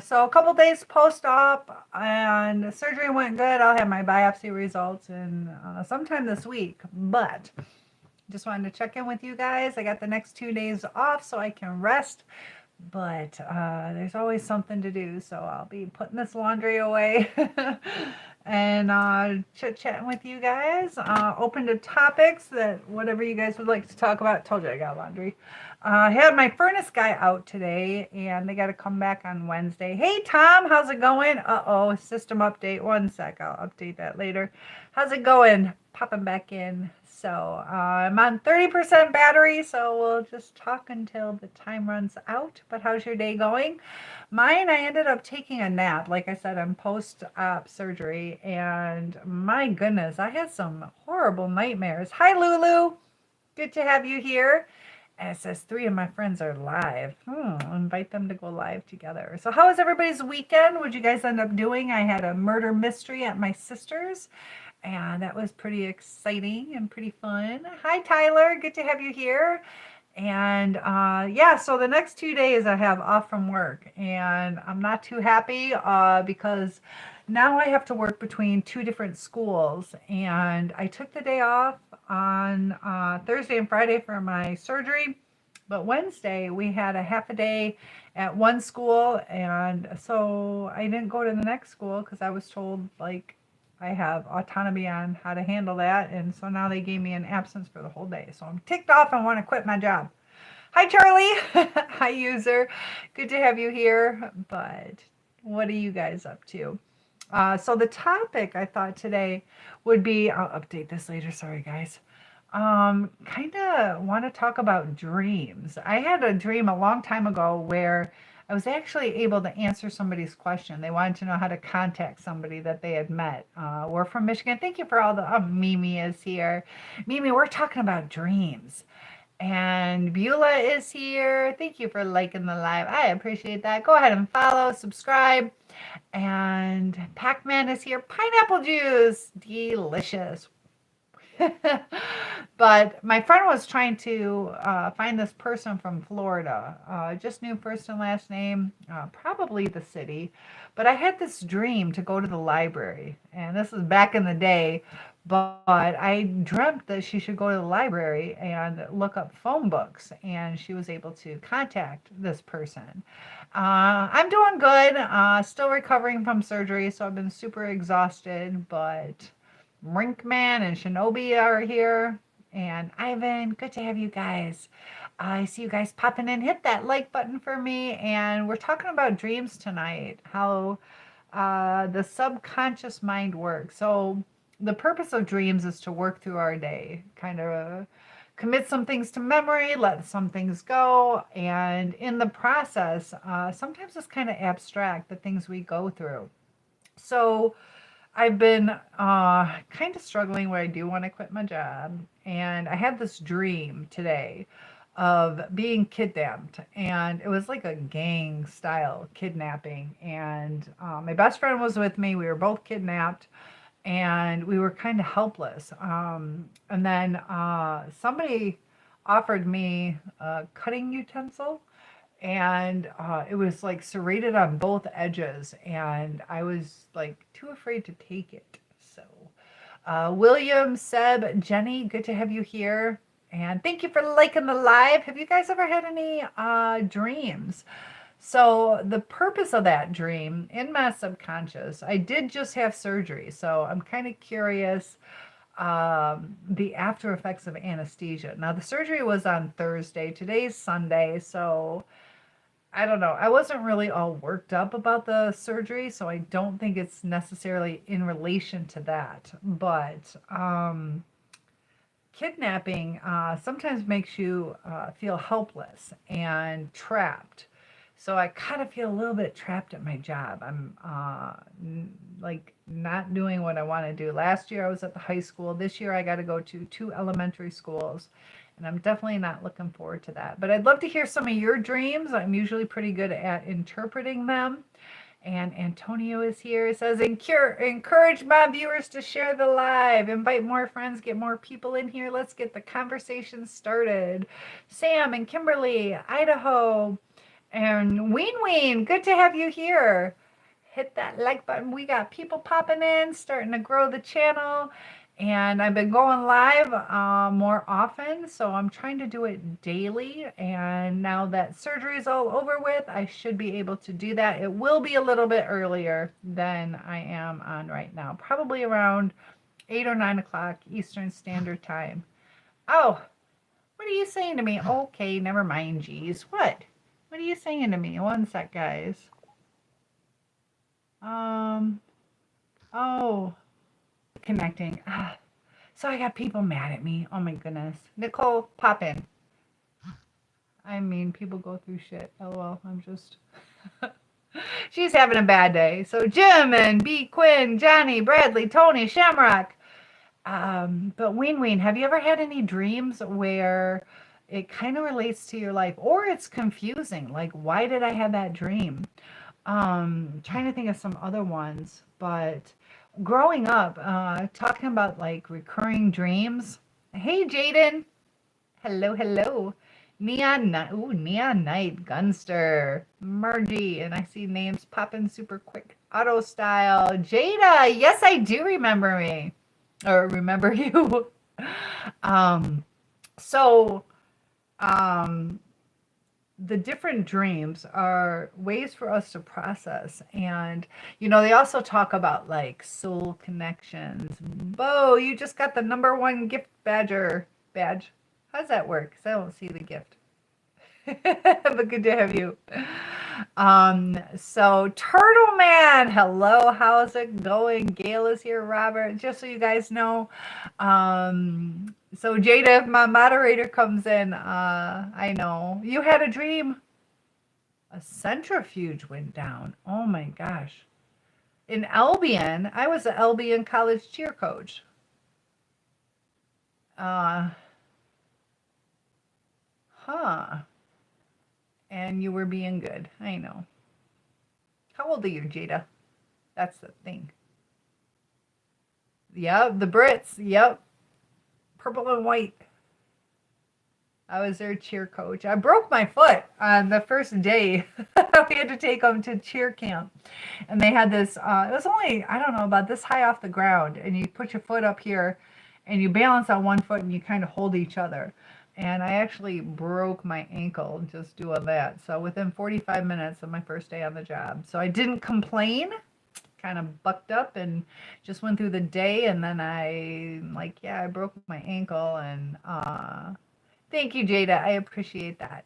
So a couple days post-op, and the surgery went good. I'll have my biopsy results in sometime this week. But just wanted to check in with you guys. I got the next 2 days off so I can rest. But there's always something to do, so I'll be putting this laundry away and chit-chatting with you guys. Open to topics that whatever you guys would like to talk about. Told you I got laundry. I had my furnace guy out today, and they got to come back on Wednesday. Hey, Tom, how's it going? Uh-oh, system update. One sec, I'll update that later. How's it going? Popping back in. So I'm on 30% battery, so we'll just talk until the time runs out. But how's your day going? Mine, I ended up taking a nap. Like I said, I'm post-op surgery, and my goodness, I had some horrible nightmares. Hi, Lulu. Good to have you here. And it says 3 of my friends are live. I'll invite them to go live together. So how was everybody's weekend? What'd you guys end up doing? I had a murder mystery at my sister's, and that was pretty exciting and pretty fun. Hi, Tyler. Good to have you here. And yeah, so the next 2 days I have off from work, and I'm not too happy because now I have to work between 2 different schools. And I took the day off on Thursday and Friday for my surgery. But Wednesday we had a half a day at one school, and so I didn't go to the next school because I was told like I have autonomy on how to handle that. And so now they gave me an absence for the whole day. So I'm ticked off and want to quit my job. Hi, Charlie. Hi, user. Good to have you here. But what are you guys up to? So the topic I thought today would be, I'll update this later. Sorry, guys. Kind of want to talk about dreams. I had a dream a long time ago where I was actually able to answer somebody's question. They wanted to know how to contact somebody that they had met. We're from Michigan. Thank you for all the, Mimi is here. Mimi, we're talking about dreams. And Beulah is here. Thank you for liking the live. I appreciate that. Go ahead and follow, subscribe. And Pac-Man is here. Pineapple juice. Delicious. But my friend was trying to find this person from Florida. Just knew first and last name, probably the city. But I had this dream to go to the library. And this is back in the day. But I dreamt that she should go to the library and look up phone books. And she was able to contact this person. I'm doing good. Still recovering from surgery. So I've been super exhausted. But Rinkman and Shinobi are here. And Ivan, good to have you guys. I see you guys popping in. Hit that like button for me. And we're talking about dreams tonight, how the subconscious mind works. So the purpose of dreams is to work through our day, kind of commit some things to memory, let some things go. And in the process, sometimes it's kind of abstract, the things we go through. So I've been kind of struggling where I do want to quit my job. And I had this dream today of being kidnapped. And it was like a gang style kidnapping. And my best friend was with me. We were both kidnapped. And we were kind of helpless. And then somebody offered me a cutting utensil, and it was like serrated on both edges, and I was like too afraid to take it. So William, Seb, Jenny, good to have you here, and thank you for liking the live. Have you guys ever had any dreams? So the purpose of that dream in my subconscious, I did just have surgery, so I'm kind of curious the after effects of anesthesia. Now the surgery was on Thursday, today's Sunday, so I don't know. I wasn't really all worked up about the surgery, so I don't think it's necessarily in relation to that. But kidnapping sometimes makes you feel helpless and trapped. So I kind of feel a little bit trapped at my job. I'm like not doing what I want to do. Last year I was at the high school. This year I got to go to 2 elementary schools. And I'm definitely not looking forward to that. But I'd love to hear some of your dreams. I'm usually pretty good at interpreting them. And Antonio is here. It says, encourage my viewers to share the live. Invite more friends. Get more people in here. Let's get the conversation started. Sam and Kimberly, Idaho. And Ween, good to have you here. Hit that like button. We got people popping in, starting to grow the channel. And I've been going live more often, so I'm trying to do it daily. And now that surgery is all over with, I should be able to do that. It will be a little bit earlier than I am on right now, probably around 8 or 9 o'clock Eastern Standard Time. Oh, what are you saying to me? Okay, never mind, geez. What? What are you saying to me? One sec, guys. Oh, connecting. So I got people mad at me. Oh my goodness. Nicole, pop in. I mean, people go through shit. LOL. I'm just. She's having a bad day. So Jim and B. Quinn, Johnny, Bradley, Tony, Shamrock. But Ween, have you ever had any dreams where it kind of relates to your life or it's confusing? Like, why did I have that dream? Trying to think of some other ones, but growing up, talking about like recurring dreams. Hey, Jaden. Hello. Neon Night. Ooh, Neon Night. Gunster. Margie. And I see names popping super quick. Auto Style. Jada. Yes, I do remember me. Or remember you. So, the different dreams are ways for us to process. And, they also talk about like soul connections. Bo, you just got the #1 gift badge. How's that work? Because I don't see the gift. But good to have you. So Turtle Man, hello, how's it going? Gail is here, Robert, just so you guys know. So Jada, if my moderator comes in, I know. You had a dream. A centrifuge went down. Oh my gosh. In Albion, I was an Albion college cheer coach. And you were being good. I know. How old are you, Jada? That's the thing. Yep, the Brits. Yep. Purple and white. I was their cheer coach. I broke my foot on the first day. We had to take them to cheer camp. And they had this, it was only, I don't know, about this high off the ground. And you put your foot up here and you balance on one foot and you kind of hold each other. And I actually broke my ankle just doing that. So within 45 minutes of my first day on the job. So I didn't complain, kind of bucked up and just went through the day. And then I broke my ankle. And thank you, Jada. I appreciate that.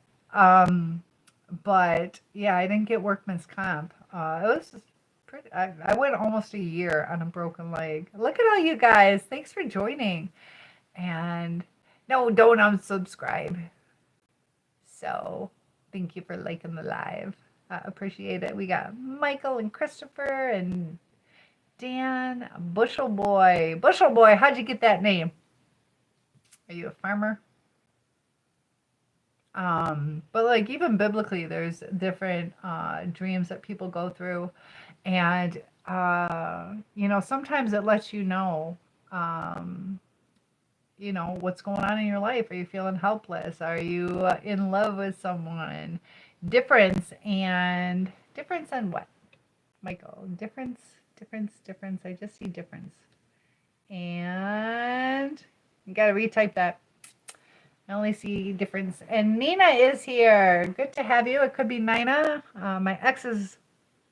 But yeah, I didn't get workman's comp. It was just pretty, I went almost a year on a broken leg. Look at all you guys. Thanks for joining. And no, don't unsubscribe. So thank you for liking the live. I appreciate it. We got Michael and Christopher and Dan. Bushel Boy, how'd you get that name? Are you a farmer? But like even biblically, there's different dreams that people go through. And, sometimes it lets you know, what's going on in your life. Are you feeling helpless? Are you in love with someone? Difference and what? Michael, difference. I just see difference. And you got to retype that. I only see difference. And Nina is here. Good to have you. It could be Nina. My ex's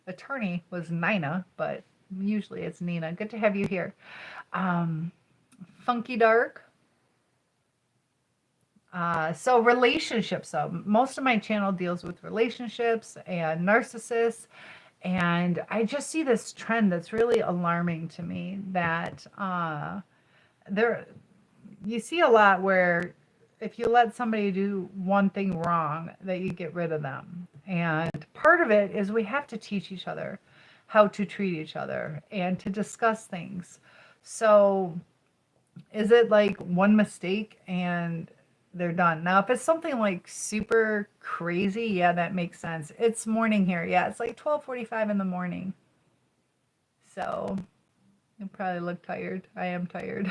attorney was Nina, but usually it's Nina. Good to have you here. Funky Dark. So relationships. So most of my channel deals with relationships and narcissists. And I just see this trend that's really alarming to me that you see a lot where if you let somebody do one thing wrong, that you get rid of them. And part of it is we have to teach each other how to treat each other and to discuss things. So is it like one mistake and they're done? Now, if it's something like super crazy, yeah, that makes sense. It's morning here. Yeah, it's like 12:45 in the morning. So you probably look tired. I am tired.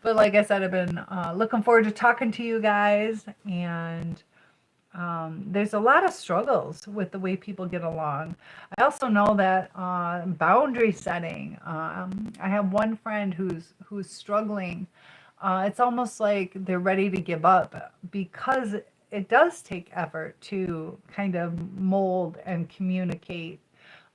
But like I said, I've been looking forward to talking to you guys. And there's a lot of struggles with the way people get along. I also know that boundary setting. I have one friend who's struggling. It's almost like they're ready to give up because it does take effort to kind of mold and communicate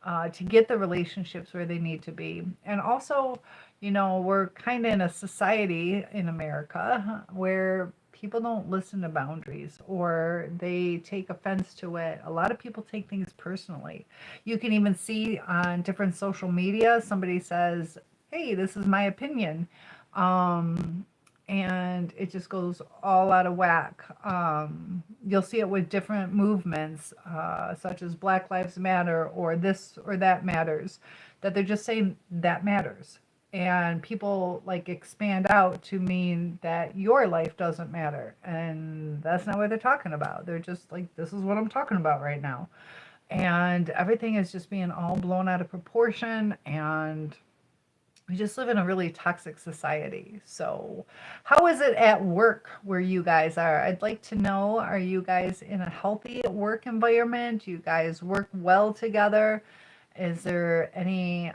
to get the relationships where they need to be. And also, we're kind of in a society in America where people don't listen to boundaries or they take offense to it. A lot of people take things personally. You can even see on different social media, somebody says, hey, this is my opinion. Um, and it just goes all out of whack. You'll see it with different movements, such as Black Lives Matter or this or that matters, that they're just saying that matters. And people like expand out to mean that your life doesn't matter. And that's not what they're talking about. They're just like, this is what I'm talking about right now. And everything is just being all blown out of proportion. And we just live in a really toxic society. So, how is it at work where you guys are? I'd like to know, are you guys in a healthy work environment? Do you guys work well together? Is there any,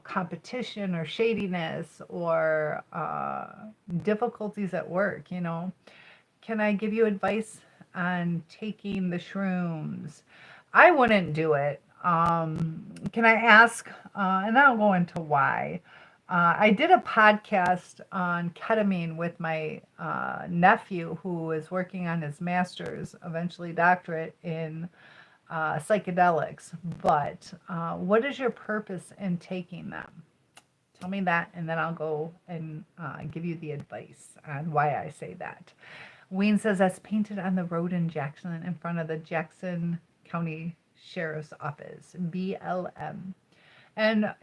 competition or shadiness or difficulties at work? Can I give you advice on taking the shrooms? I wouldn't do it. Can I ask, and I'll go into why. I did a podcast on ketamine with my nephew who is working on his master's, eventually doctorate in psychedelics. But what is your purpose in taking them? Tell me that, and then I'll go and give you the advice on why I say that. Wayne says that's painted on the road in Jackson in front of the Jackson County Sheriff's Office, BLM. And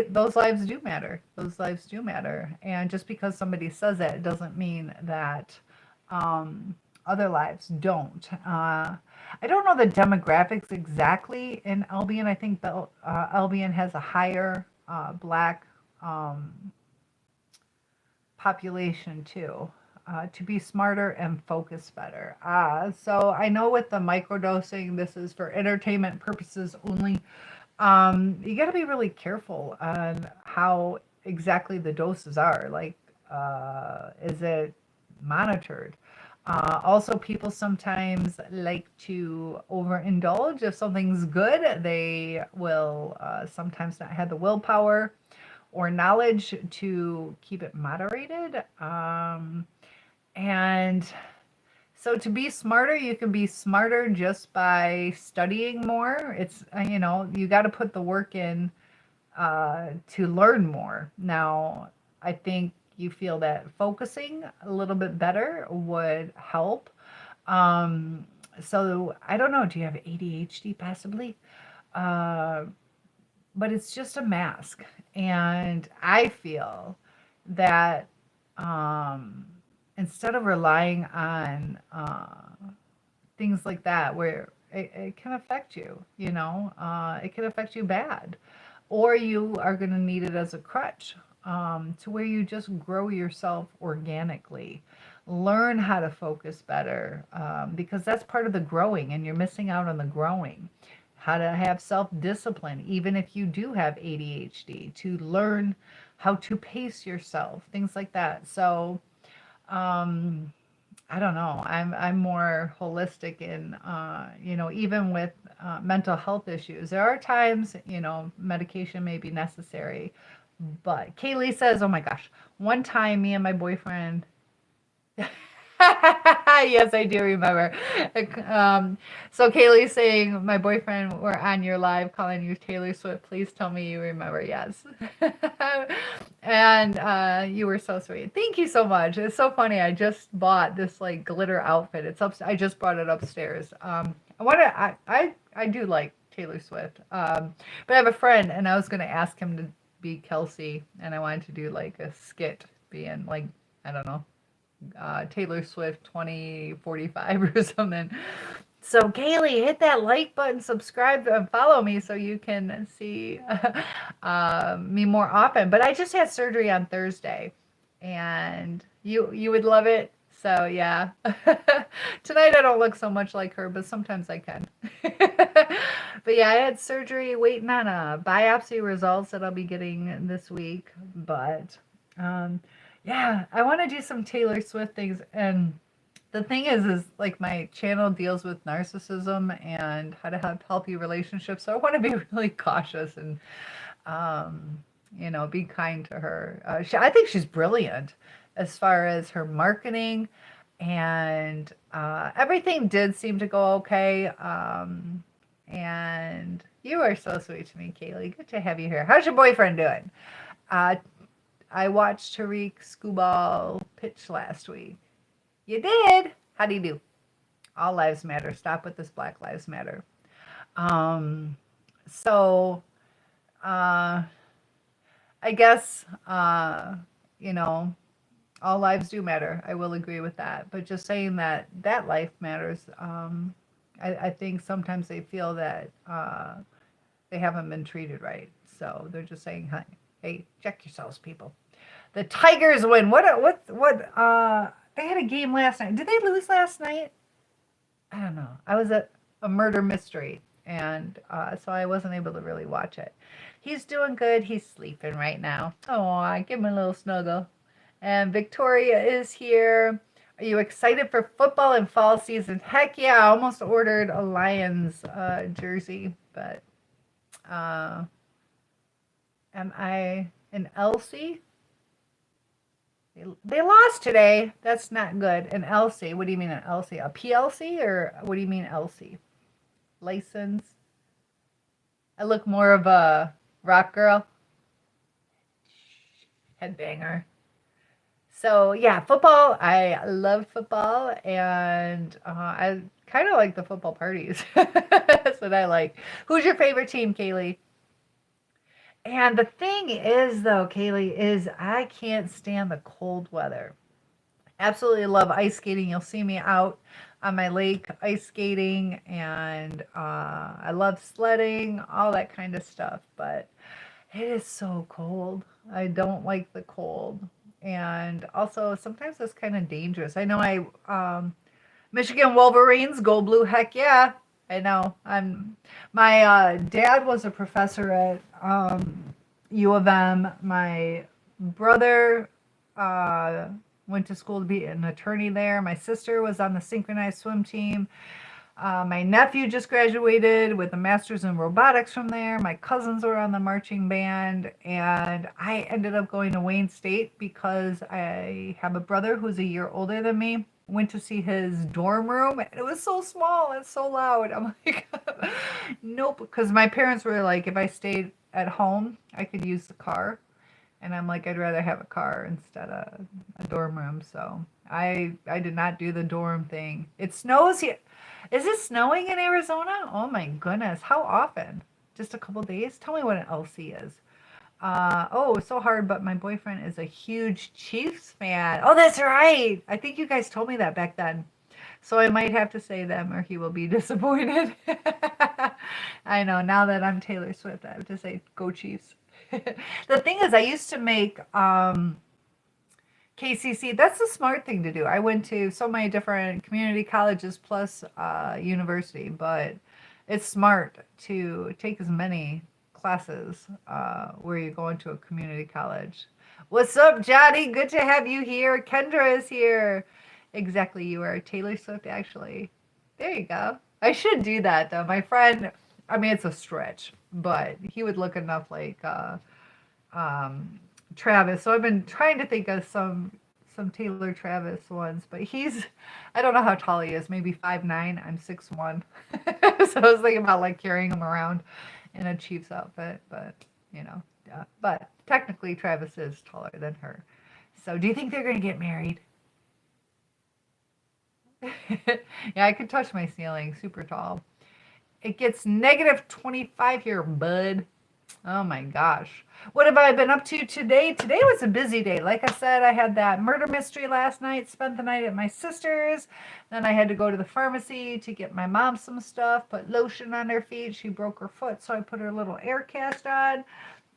those lives do matter. Those lives do matter. And just because somebody says it doesn't mean that other lives don't. I don't know the demographics exactly in Albion. I think Albion has a higher black population too. To be smarter and focus better. So I know with the microdosing, this is for entertainment purposes only. You got to be really careful on how exactly the doses are. Like, is it monitored? Also, people sometimes like to overindulge. If something's good, they will sometimes not have the willpower or knowledge to keep it moderated. And so to be smarter, you can be smarter just by studying more. It's, you got to put the work in to learn more. Now, I think you feel that focusing a little bit better would help. So I don't know, do you have ADHD possibly? But it's just a mask. And I feel that instead of relying on things like that, where it can affect you, it can affect you bad, or you are going to need it as a crutch to where you just grow yourself organically. Learn how to focus better because that's part of the growing, and you're missing out on the growing. How to have self-discipline, even if you do have ADHD, to learn how to pace yourself, things like that. So, I don't know. I'm more holistic in, even with mental health issues. There are times, medication may be necessary. But Kaylee says, oh my gosh, one time me and my boyfriend, yes, I do remember. So Kaylee's saying, my boyfriend, we're on your live calling you Taylor Swift. Please tell me you remember. Yes. And you were so sweet. Thank you so much. It's so funny. I just bought this like glitter outfit. It's up. I just brought it upstairs. I do like Taylor Swift. But I have a friend, and I was going to ask him to be Kelsey, and I wanted to do like a skit being like, I don't know, Taylor Swift 2045 or something. So Kaylee, hit that like button, subscribe, and follow me so you can see me more often. But I just had surgery on Thursday, and you would love it. So yeah. Tonight I don't look so much like her, but sometimes I can. But yeah, I had surgery waiting on biopsy results that I'll be getting this week. But um, yeah, I want to do some Taylor Swift things. And the thing is like my channel deals with narcissism and how to have healthy relationships. So I want to be really cautious and be kind to her. I think she's brilliant as far as her marketing, and everything did seem to go okay. And you are so sweet to me, Kaylee. Good to have you here. How's your boyfriend doing? Uh, I watched Tariq Skubal pitch last week. You did? How do you do? All lives matter. Stop with this Black Lives Matter. Um, so, uh, I guess, all lives do matter. I will agree with that. But just saying that life matters, I think sometimes they feel that they haven't been treated right. So they're just saying, hey, check yourselves, people. The Tigers win. They had a game last night. Did they lose last night? I don't know. I was at a murder mystery, and so I wasn't able to really watch it. He's doing good. He's sleeping right now. Oh, give him a little snuggle. And Victoria is here. Are you excited for football and fall season? Heck yeah! I almost ordered a Lions jersey, but am I an Elsie? They lost today. That's not good. An LC. What do you mean an LC? A PLC or what do you mean LC? License. I look more of a rock girl. Headbanger. So yeah, football. I love football, and I kind of like the football parties. That's what I like. Who's your favorite team, Kaylee? And the thing is, though, Kaylee, is I can't stand the cold weather. Absolutely love ice skating. You'll see me out on my lake ice skating, and I love sledding, all that kind of stuff. But it is so cold. I don't like the cold. And also, sometimes it's kind of dangerous. I know Michigan Wolverines, go blue, heck yeah. I know. My dad was a professor at U of M. My brother went to school to be an attorney there. My sister was on the synchronized swim team. My nephew just graduated with a master's in robotics from there. My cousins were on the marching band, and I ended up going to Wayne State because I have a brother who's a year older than me. Went to see his dorm room, and it was so small and so loud. I'm like, nope, because my parents were like, if I stayed at home, I could use the car. And I'm like, I'd rather have a car instead of a dorm room. So I did not do the dorm thing. It snows here. Is it snowing in Arizona? Oh my goodness. How often? Just a couple days? Tell me what an LC is. It's so hard, but my boyfriend is a huge Chiefs fan. Oh, that's right. I think you guys told me that back then. So I might have to say them or he will be disappointed. I know. Now that I'm Taylor Swift, I have to say, go Chiefs. The thing is, I used to make KCC. That's a smart thing to do. I went to so many different community colleges plus university, but it's smart to take as many classes where you go into a community college. What's up, Johnny? Good to have you here. Kendra is here. Exactly, you are Taylor Swift, actually. There you go. I should do that, though. My friend, I mean, it's a stretch, but he would look enough like Travis. So I've been trying to think of some Taylor Travis ones, but I don't know how tall he is, maybe 5'9". I'm 6'1". So I was thinking about like carrying him around in a Chiefs outfit, but but technically Travis is taller than her. So do you think they're going to get married? Yeah, I could touch my ceiling, super tall. It gets negative 25 here, bud. Oh my gosh. What have I been up to today? Today was a busy day. Like I said, I had that murder mystery last night, spent the night at my sister's. Then I had to go to the pharmacy to get my mom some stuff, put lotion on her feet. She broke her foot, so I put her little air cast on.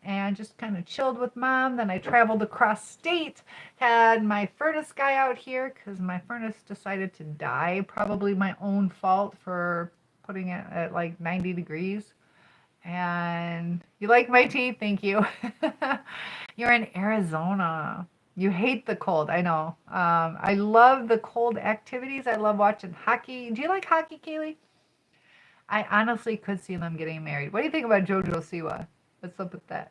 and just kind of chilled with Mom. Then I traveled across state, had my furnace guy out here because my furnace decided to die. Probably my own fault for putting it at like 90 degrees. And you like my tea? Thank you. You're in Arizona. You hate the cold. I know. I love the cold activities. I love watching hockey. Do you like hockey, Kaylee? I honestly could see them getting married. What do you think about JoJo Siwa? What's up with that?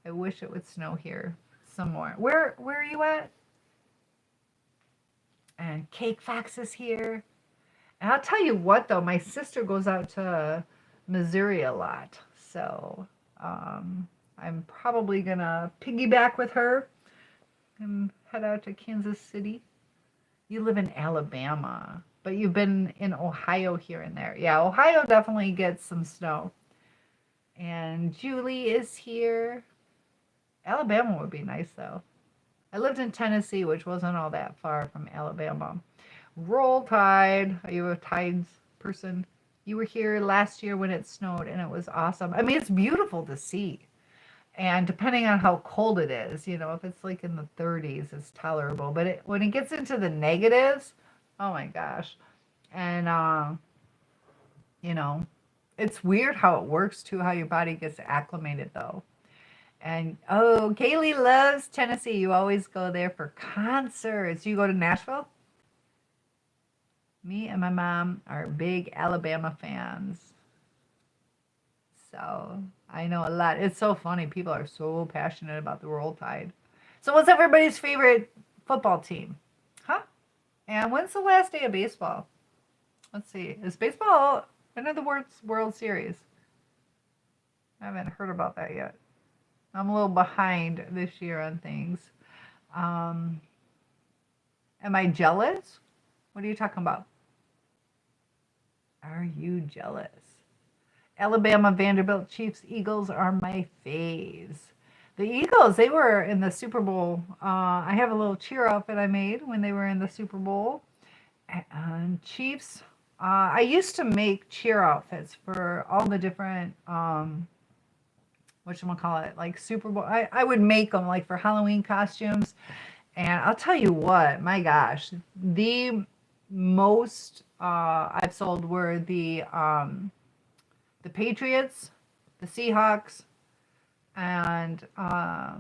I wish it would snow here some more. Where are you at? And Cake Fox is here. And I'll tell you what, though, my sister goes out to Missouri a lot. So I'm probably going to piggyback with her and head out to Kansas City. You live in Alabama, but you've been in Ohio here and there. Yeah, Ohio definitely gets some snow. And Julie is here. Alabama would be nice, though. I lived in Tennessee, which wasn't all that far from Alabama. Roll Tide. Are you a Tides person? You were here last year when it snowed, and it was awesome. I mean, it's beautiful to see. And depending on how cold it is, you know, if it's like in the 30s, it's tolerable. But when it gets into the negatives, oh my gosh. And, you know, it's weird how it works, too, how your body gets acclimated, though. And, oh, Kaylee loves Tennessee. You always go there for concerts. You go to Nashville? Me and my mom are big Alabama fans. So, I know a lot. It's so funny. People are so passionate about the Roll Tide. So, what's everybody's favorite football team? Huh? And when's the last day of baseball? Let's see. Is baseball into the World Series? I haven't heard about that yet. I'm a little behind this year on things. Am I jealous? What are you talking about? Are you jealous? Alabama, Vanderbilt, Chiefs, Eagles are my faves. The Eagles, they were in the Super Bowl. I have a little cheer outfit I made when they were in the Super Bowl. And Chiefs, I used to make cheer outfits for all the different whatchamacallit, like Super Bowl. I would make them like for Halloween costumes. And I'll tell you what, my gosh, the most I've sold were the Patriots, the Seahawks, and I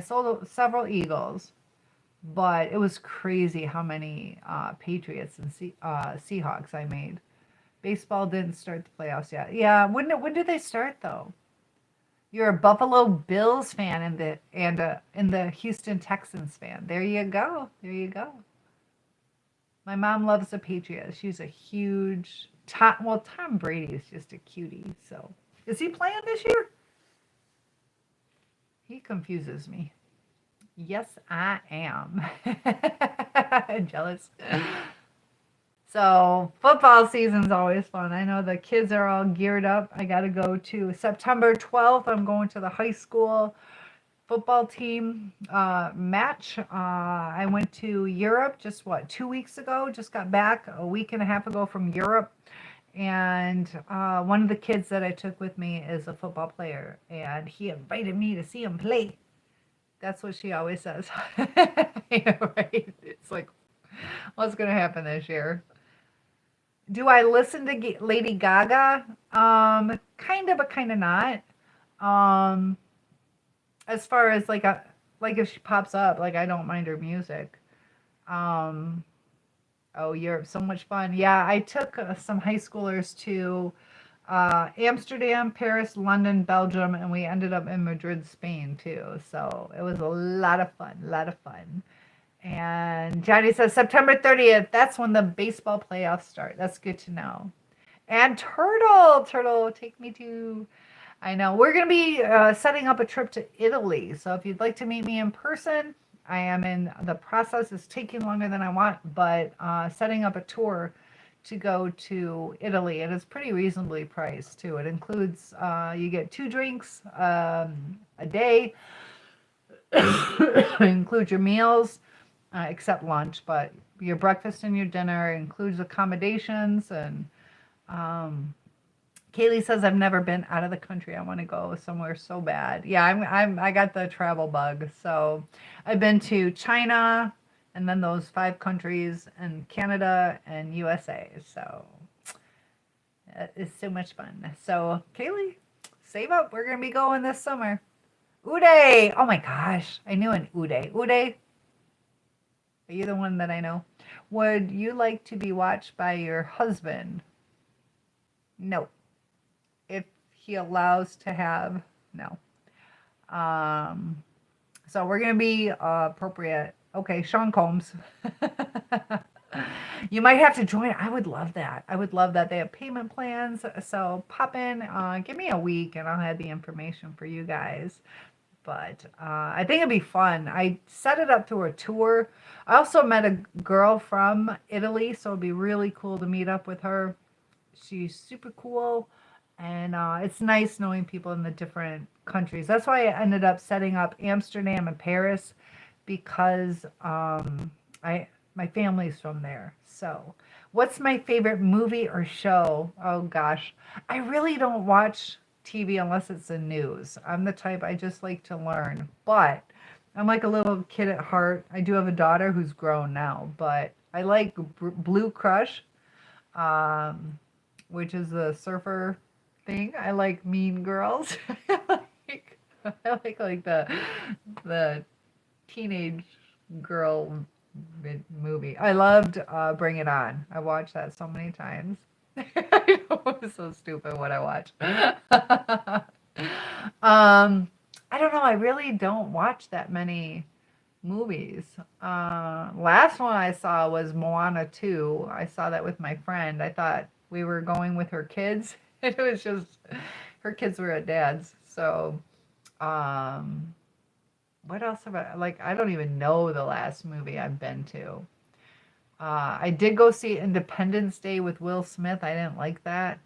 sold several Eagles, but it was crazy how many Patriots and Seahawks I made. Baseball didn't start the playoffs yet. Yeah, when did they start though? You're a Buffalo Bills fan and the Houston Texans fan. There you go. There you go. My mom loves the Patriots. She's a huge Tom Brady is just a cutie. So is he playing this year? He confuses me. Yes, I am. Jealous. So football season's always fun. I know the kids are all geared up. I got to go to September 12th. I'm going to the high school football team match. I went to Europe just 2 weeks ago. Just got back a week and a half ago from Europe. And one of the kids that I took with me is a football player. And he invited me to see him play. That's what she always says. Yeah, right? It's like, what's going to happen this year? Do I listen to Lady Gaga? Kind of, but kind of not. As far as like if she pops up, like I don't mind her music. Oh, Europe's so much fun. Yeah, I took some high schoolers to Amsterdam, Paris, London, Belgium, and we ended up in Madrid, Spain too. So it was a lot of fun. And Johnny says September 30th, that's when the baseball playoffs start. That's good to know. And Turtle, take me to, I know, we're going to be setting up a trip to Italy. So if you'd like to meet me in person, I am in the process. It's taking longer than I want, but setting up a tour to go to Italy. And it's pretty reasonably priced too. It includes, you get 2 drinks a day. It includes your meals. Except lunch, but your breakfast and your dinner includes accommodations, and Kaylee says I've never been out of the country. I want to go somewhere so bad. Yeah, I got the travel bug. So I've been to China and then those 5 countries and Canada and USA. So it's so much fun. So Kaylee, save up. We're gonna be going this summer. Uday. Oh my gosh, I knew an Uday. Uday, are you the one that I know? Would you like to be watched by your husband? No. If he allows to have, no. So we're gonna be appropriate. Okay, Sean Combs. You might have to join. I would love that. I would love that. They have payment plans. So pop in, give me a week, and I'll have the information for you guys. But I think it'd be fun. I set it up through a tour. I also met a girl from Italy, so it'd be really cool to meet up with her. She's super cool. And it's nice knowing people in the different countries. That's why I ended up setting up Amsterdam and Paris, because my family's from there. So what's my favorite movie or show? Oh gosh, I really don't watch TV unless it's the news. I'm the type, I just like to learn. But I'm like a little kid at heart. I do have a daughter who's grown now, but I like Blue Crush, which is a surfer thing. I like Mean Girls. I like the teenage girl movie. I loved Bring It On. I watched that so many times. I know it's so stupid what I watch. I don't know. I really don't watch that many movies. Last one I saw was Moana 2. I saw that with my friend. I thought we were going with her kids. It was just her kids were at dad's. So, what else have I don't even know the last movie I've been to. I did go see Independence Day with Will Smith. I didn't like that.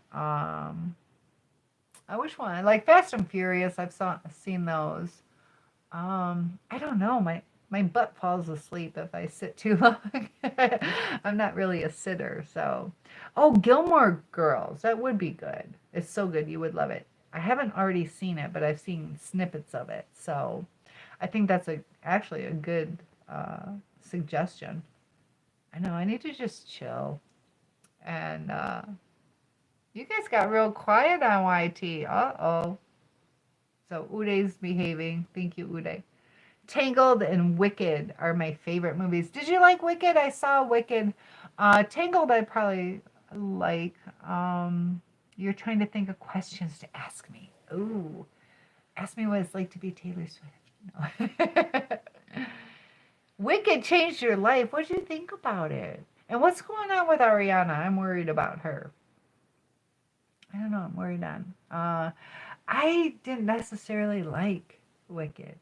Which one? I like Fast and Furious. I've seen those. I don't know. My butt falls asleep if I sit too long. I'm not really a sitter, so. Oh, Gilmore Girls. That would be good. It's so good. You would love it. I haven't already seen it, but I've seen snippets of it. So I think that's actually a good suggestion. I know. I need to just chill. And you guys got real quiet on YT. Uh-oh. So Uday's behaving. Thank you, Uday. Tangled and Wicked are my favorite movies. Did you like Wicked? I saw Wicked. Tangled I probably like. You're trying to think of questions to ask me. Ooh. Ask me what it's like to be Taylor Swift. No. Wicked changed your life. What did you think about it? And what's going on with Ariana? I'm worried about her. I don't know. I'm worried on. I didn't necessarily like Wicked.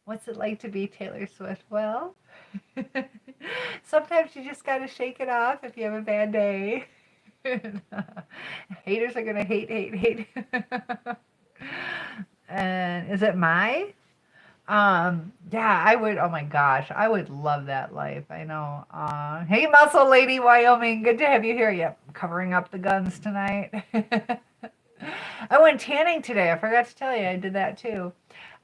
What's it like to be Taylor Swift? Well, sometimes you just got to shake it off if you have a bad day. Haters are going to hate. And is it my? Yeah, I would. Oh my gosh, I would love that life. I know. Hey, Muscle Lady, Wyoming. Good to have you here. Yep, covering up the guns tonight. I went tanning today. I forgot to tell you, I did that too.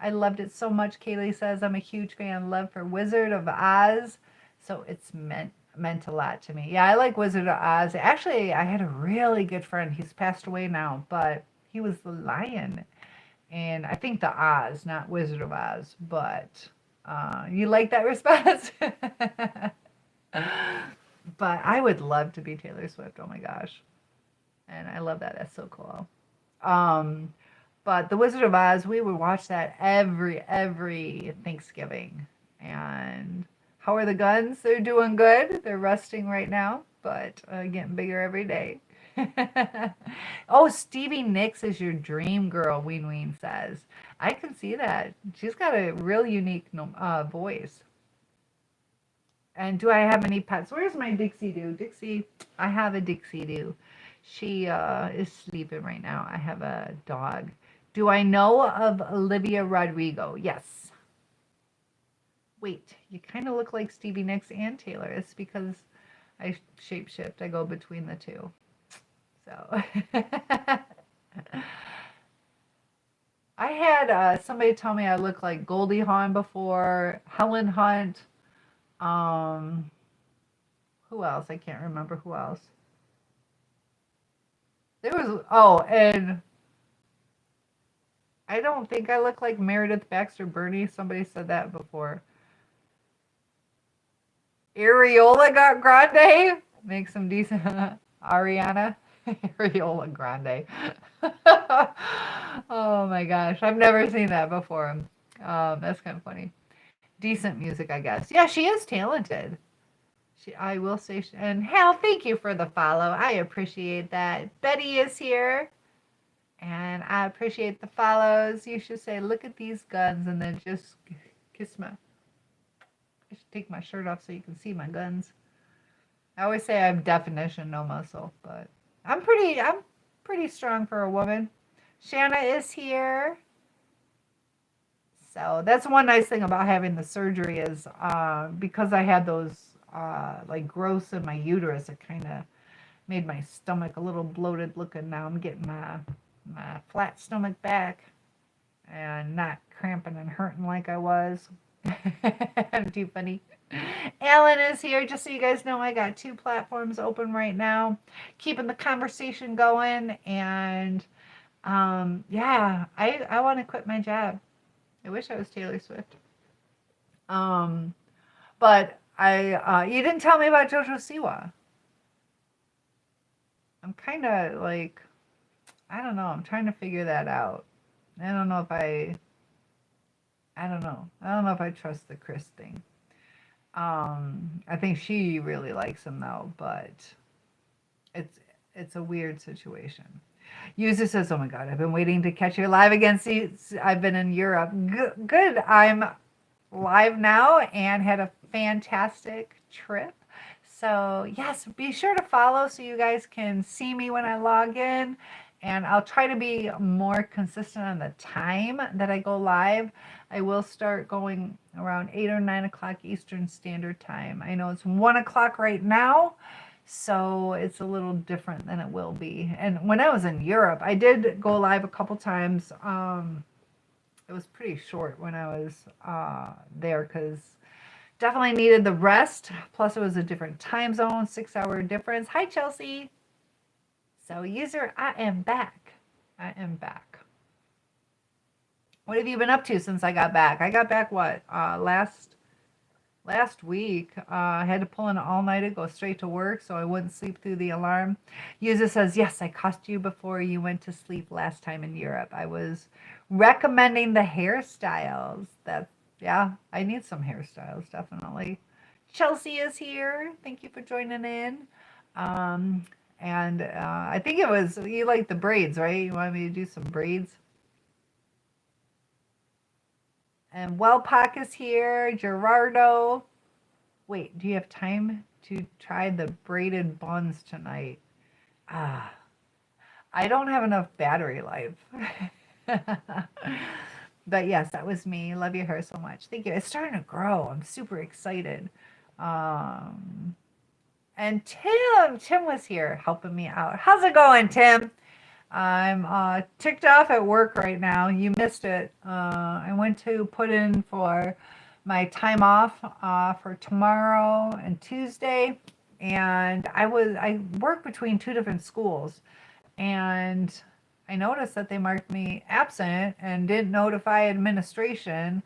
I loved it so much. Kaylee says I'm a huge fan. Love for Wizard of Oz, so it's meant a lot to me. Yeah, I like Wizard of Oz. Actually, I had a really good friend. He's passed away now, but he was the lion. And I think the Oz, not Wizard of Oz, but you like that response? But I would love to be Taylor Swift. Oh my gosh. And I love that. That's so cool. But The Wizard of Oz, we would watch that every Thanksgiving. And how are the guns? They're doing good. They're rusting right now, but getting bigger every day. Oh, Stevie Nicks is your dream girl, Ween says. I can see that. She's got a real unique voice. And do I have any pets? Where's my Dixie Doo? Dixie, I have a Dixie Doo. She is sleeping right now. I have a dog. Do I know of Olivia Rodrigo? Yes. Wait, you kind of look like Stevie Nicks and Taylor. It's because I shapeshift. I go between the two. So I had somebody tell me I look like Goldie Hawn before, Helen Hunt. Um, who else? I can't remember who else. There was, oh, and I don't think I look like Meredith Baxter Burney. Somebody said that before. Areola Grande makes some decent. Ariana. Areola Grande. Oh my gosh. I've never seen that before. That's kind of funny. Decent music, I guess. Yeah, she is talented. I will say, and Hal, thank you for the follow. I appreciate that. Betty is here, and I appreciate the follows. You should say, look at these guns, and then just kiss my, I should take my shirt off so you can see my guns. I always say I have definition, no muscle, but I'm pretty strong for a woman. Shanna is here. So that's one nice thing about having the surgery is because I had those like growths in my uterus, it kind of made my stomach a little bloated looking. Now I'm getting my flat stomach back and not cramping and hurting like I was. I'm too funny. Alan is here. Just so you guys know, I got 2 platforms open right now, keeping the conversation going. And yeah, I want to quit my job. I wish I was Taylor Swift. But you didn't tell me about JoJo Siwa. I'm kind of like, I don't know. I'm trying to figure that out. I don't know if I don't know. I don't know if I trust the Chris thing. I think she really likes him though, but it's a weird situation. User says, "Oh my God, I've been waiting to catch you live again. See, I've been in Europe. Good. I'm live now and had a fantastic trip. So yes, be sure to follow so you guys can see me when I log in. And I'll try to be more consistent on the time that I go live. I will start going around 8 or 9 o'clock Eastern Standard Time. I know it's 1 o'clock right now, so it's a little different than it will be. And when I was in Europe, I did go live a couple times. It was pretty short when I was there because definitely needed the rest. Plus, it was a different time zone, 6-hour difference. Hi, Chelsea. So, user, I am back. I am back. What have you been up to since I got back? I got back what? Last week. I had to pull an all-nighter, go straight to work so I wouldn't sleep through the alarm. User says, yes, I cussed you before you went to sleep last time in Europe. I was recommending the hairstyles. Yeah, I need some hairstyles, definitely. Chelsea is here. Thank you for joining in. And I think it was, you like the braids, right? You wanted me to do some braids? And Wellpock is here. Gerardo. Wait, do you have time to try the braided buns tonight? I don't have enough battery life. But yes, that was me. Love your hair so much. Thank you. It's starting to grow. I'm super excited. And Tim was here helping me out. How's it going, Tim? I'm ticked off at work right now. You missed it. I went to put in for my time off for tomorrow and Tuesday, and I work between 2 different schools, and I noticed that they marked me absent and didn't notify administration.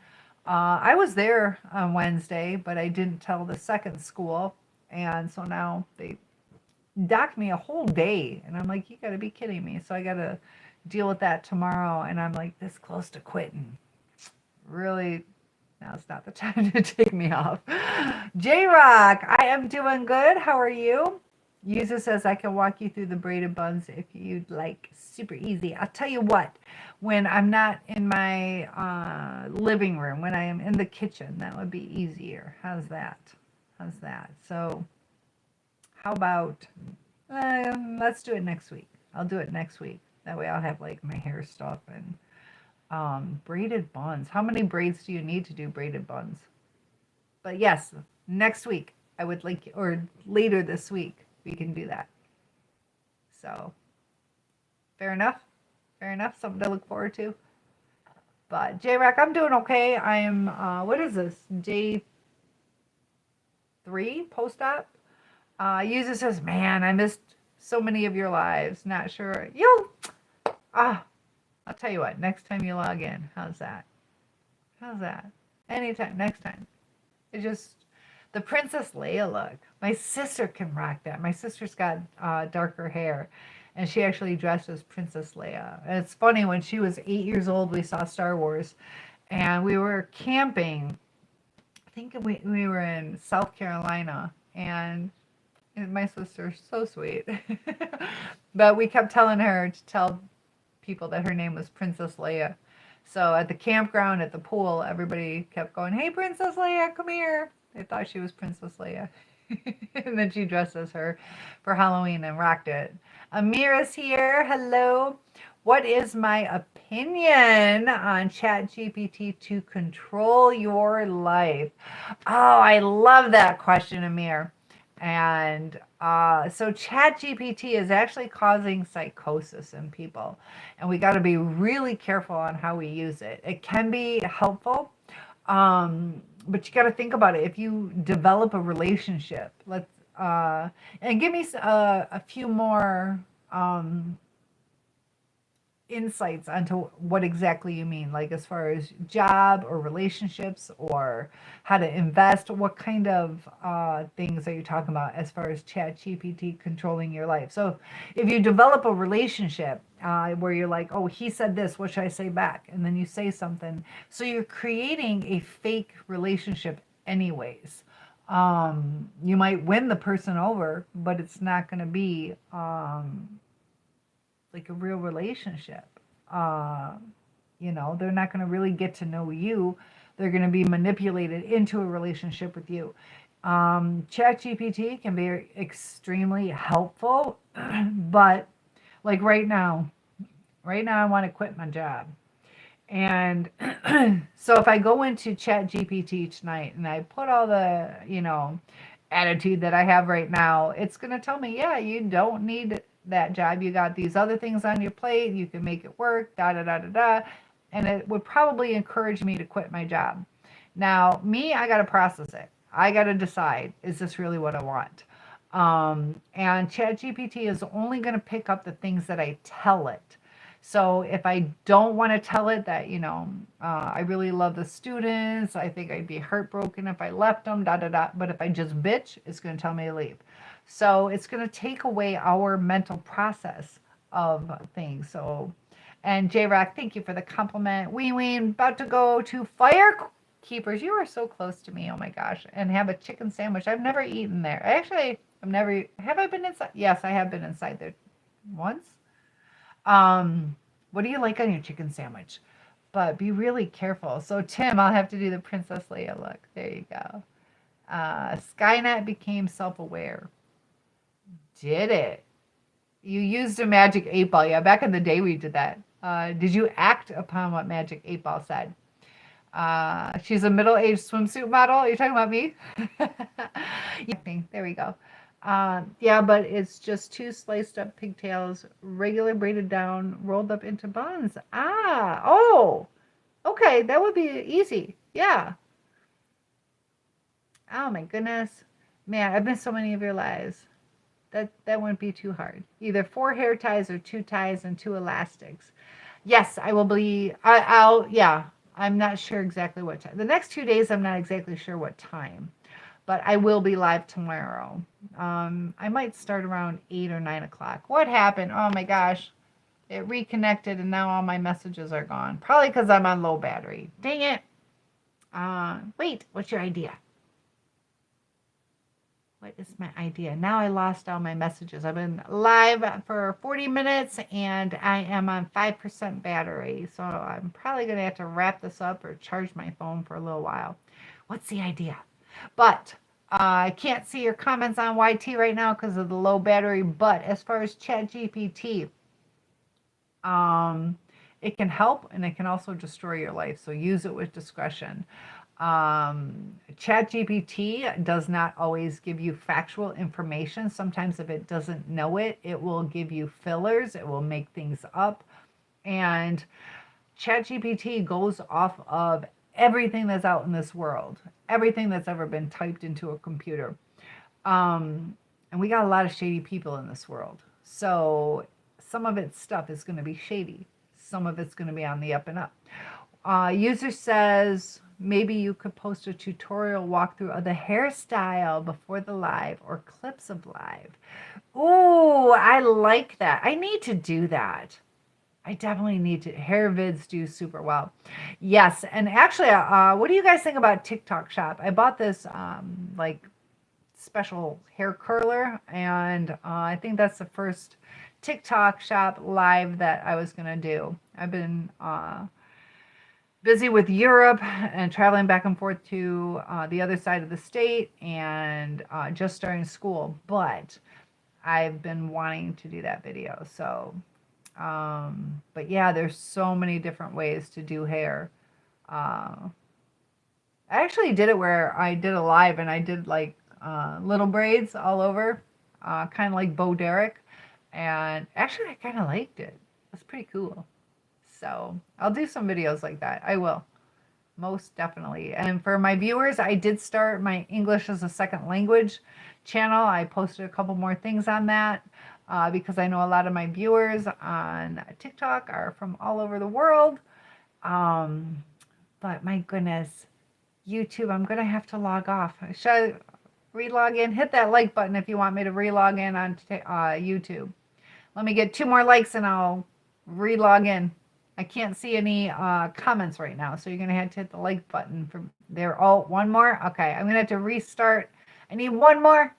I was there on Wednesday, but I didn't tell the second school, and so now they docked me a whole day, and I'm like, you got to be kidding me. So I got to deal with that tomorrow, and I'm like this close to quitting. Really, now it's not the time to take me off. J-Rock, I am doing good. How are you? User says I can walk you through the braided buns if you'd like. Super easy. I'll tell you what, when I'm not in my living room, when I am in the kitchen, that would be easier. How's that? So how about, let's do it next week. I'll do it next week. That way I'll have like my hair stuff and braided buns. How many braids do you need to do braided buns? But yes, next week I would like, or later this week, we can do that. So Fair enough. Fair enough. Something to look forward to. But J-Rack, I'm doing okay. I'm, what is this? J3 post-op? User says, man, I missed so many of your lives. Not sure. I'll tell you what, next time you log in, how's that? How's that? Anytime, next time. It just, the Princess Leia look. My sister can rock that. My sister's got darker hair, and she actually dressed as Princess Leia. And it's funny, when she was 8 years old, we saw Star Wars, and we were camping. I think we were in South Carolina, and my sister's so sweet. But we kept telling her to tell people that her name was Princess Leia. So at the campground, at the pool, everybody kept going, hey, Princess Leia, come here. They thought she was Princess Leia. And then she dressed as her for Halloween and rocked it. Amira's here. Hello. What is my opinion on ChatGPT to control your life? Oh, I love that question, Amir. And so ChatGPT is actually causing psychosis in people. And we got to be really careful on how we use it. It can be helpful, but you got to think about it. If you develop a relationship, and give me a few more insights onto what exactly you mean, like as far as job or relationships or how to invest. What kind of things are you talking about as far as ChatGPT controlling your life? So if you develop a relationship where you're like, oh, he said this, what should I say back? And then you say something. So you're creating a fake relationship anyways. You might win the person over, but it's not going to be like a real relationship. They're not going to really get to know you. They're going to be manipulated into a relationship with you. ChatGPT can be extremely helpful, but like right now I want to quit my job. And so if I go into ChatGPT tonight and I put all the, attitude that I have right now, it's going to tell me, yeah, you don't need that job. You got these other things on your plate. You can make it work, da, da, da, da, da. And it would probably encourage me to quit my job. Now, I got to process it. I got to decide, is this really what I want? And ChatGPT is only going to pick up the things that I tell it. So if I don't want to tell it that, I really love the students, I think I'd be heartbroken if I left them, da, da, da. But if I just bitch, it's going to tell me to leave. So it's going to take away our mental process of things. So, and J-Rock, thank you for the compliment. Ween, about to go to Firekeepers. You are so close to me. Oh my gosh. And have a chicken sandwich. I've never eaten there. Actually, have I been inside? Yes, I have been inside there once. What do you like on your chicken sandwich? But be really careful. So Tim, I'll have to do the Princess Leia look. There you go. Skynet became self-aware. Did it? You used a magic 8-ball. Yeah, back in the day we did that. Did you act upon what magic 8-ball said? She's a middle-aged swimsuit model. Are you talking about me? There we go. Yeah, but it's just 2 sliced up pigtails, regular braided down, rolled up into buns. Okay, that would be easy. Yeah. Oh my goodness. Man, I've missed so many of your lives. That wouldn't be too hard. Either 4 hair ties or 2 ties and 2 elastics. Yes, I will be, I'm not sure exactly what time. The next 2 days, I'm not exactly sure what time. But I will be live tomorrow. I might start around 8 or 9 o'clock. What happened? Oh my gosh. It reconnected and now all my messages are gone. Probably because I'm on low battery. Dang it. Wait, what's your idea? What is my idea? Now I lost all my messages. I've been live for 40 minutes and I am on 5% battery. So I'm probably going to have to wrap this up or charge my phone for a little while. What's the idea? But I can't see your comments on YT right now because of the low battery. But as far as ChatGPT, it can help and it can also destroy your life. So use it with discretion. ChatGPT does not always give you factual information. Sometimes if it doesn't know it, it will give you fillers. It will make things up. And ChatGPT goes off of everything that's out in this world, everything that's ever been typed into a computer. And we got a lot of shady people in this world. So some of its stuff is going to be shady. Some of it's going to be on the up and up. User says maybe you could post a tutorial walkthrough of the hairstyle before the live or clips of live. Ooh, I like that. I need to do that. I definitely need to. Hair vids do super well. Yes, and actually, what do you guys think about TikTok Shop? I bought this like special hair curler, and I think that's the first TikTok Shop live that I was gonna do. I've been busy with Europe and traveling back and forth to the other side of the state, and just starting school, but I've been wanting to do that video. So but yeah, there's so many different ways to do hair. I actually did it where I did a live and I did like little braids all over, kind of like Bo Derek. And actually, I kind of liked it. It's pretty cool. So I'll do some videos like that. I will. Most definitely. And for my viewers, I did start my English as a second language channel. I posted a couple more things on that because I know a lot of my viewers on TikTok are from all over the world. But my goodness, YouTube, I'm going to have to log off. Should I re-log in? Hit that like button if you want me to re-log in on YouTube. Let me get 2 more likes and I'll re-log in. I can't see any comments right now, so you're going to have to hit the like button from there. Oh, 1 more? Okay, I'm going to have to restart. I need one more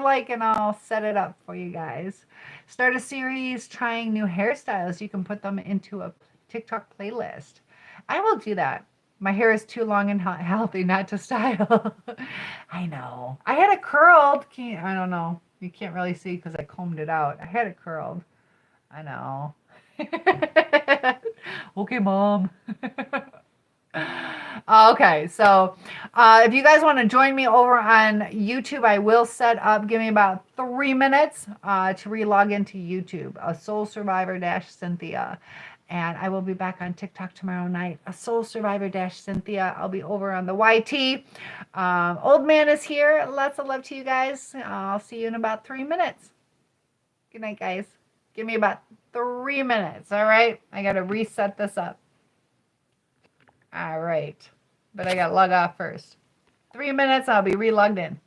like, and I'll set it up for you guys. Start a series trying new hairstyles. You can put them into a TikTok playlist. I will do that. My hair is too long and healthy not to style. I know. I had it curled. I don't know. You can't really see because I combed it out. I had it curled. I know. Okay, Mom. Okay, so if you guys want to join me over on YouTube, I will set up, give me about 3 minutes to re-log into YouTube, a Soul Survivor Cynthia. And I will be back on TikTok tomorrow night, a Soul Survivor Cynthia. I'll be over on the YT. Old man is here. Lots of love to you guys. I'll see you in about 3 minutes. Good night, guys. Give me about 3 minutes, all right? I got to reset this up. All right. But I got to log off first. 3 minutes, I'll be re-logged in.